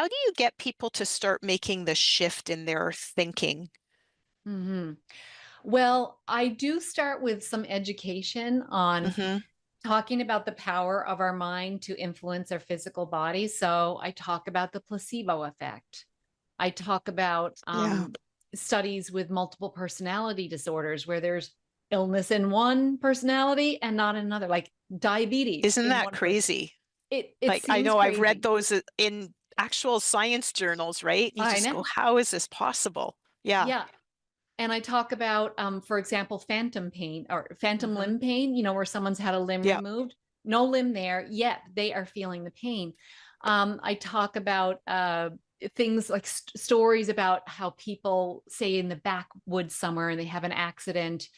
how do you get people to start making the shift in their thinking? hmm Well, I do start with some education on Hmm. talking about the power of our mind to influence our physical body. So I talk about the placebo effect. I talk about Yeah. studies with multiple personality disorders where there's illness in one personality and not in another, like diabetes Isn't in that one person. crazy? It Like, I seems know I've read crazy. those in actual science journals, right? You I just go, know. how is this possible? Yeah. Yeah. And I talk about, for example, phantom pain or phantom Hmm. limb pain, where someone's had a limb Yeah. removed, no limb there, yet they are feeling the pain. I talk about things like stories about how people say in the backwoods somewhere and they have an accident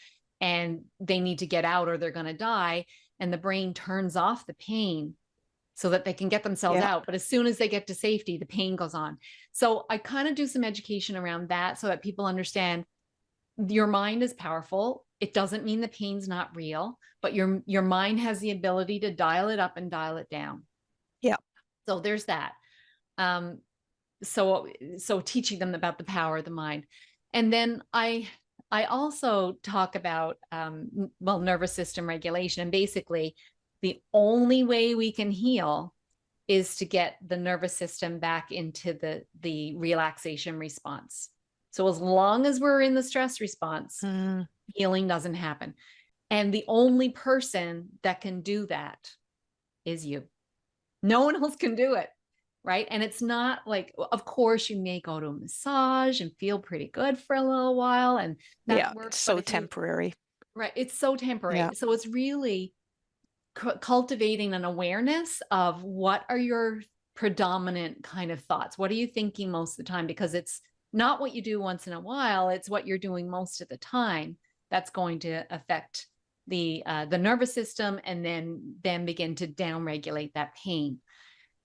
and they need to get out or they're going to die. And the brain turns off the pain so that they can get themselves Yeah. out. But as soon as they get to safety, the pain goes on. So I kind of do some education around that so that people understand your mind is powerful. It doesn't mean the pain's not real, but your mind has the ability to dial it up and dial it down. Yeah. So there's that. Um, so teaching them about the power of the mind, and then I also talk about nervous system regulation, and basically the only way we can heal is to get the nervous system back into the relaxation response. So as long as we're in the stress response, Mm. healing doesn't happen. And the only person that can do that is you. No one else can do it. Right. And it's not like, of course, you may go to a massage and feel pretty good for a little while, and that Yeah. It's works. But so if you, temporary. right, it's so Yeah. temporary. So it's really cultivating an awareness of what are your predominant kind of thoughts. What are you thinking most of the time? Because it's not what you do once in a while, it's what you're doing most of the time that's going to affect the nervous system, and then begin to downregulate that pain.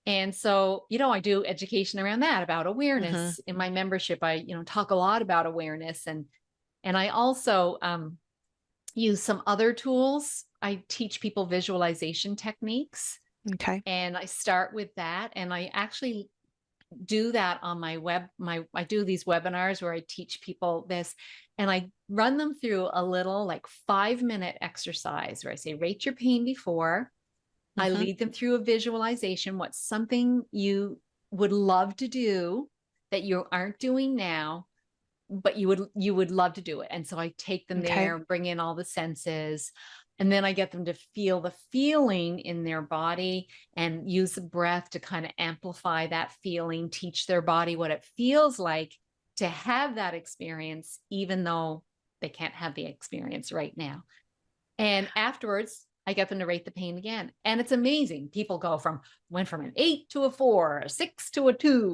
And so, I do education around that, about Hmm. awareness. In my membership, I talk a lot about awareness, and I also use some other tools. I teach people visualization techniques, Okay. and I start with that. And I actually do that on my I do these webinars where I teach people this, and I run them through a little like 5-minute exercise where I say, rate your pain before. I Hmm. lead them through a visualization. What's something you would love to do that you aren't doing now, but you would love to do it. And so I take them Okay. there, bring in all the senses, and then I get them to feel the feeling in their body and use the breath to kind of amplify that feeling, teach their body what it feels like to have that experience, even though they can't have the experience right now. And afterwards, I get them to rate the pain again. And it's amazing. People went from an 8 to a 4, a 6 to a 2.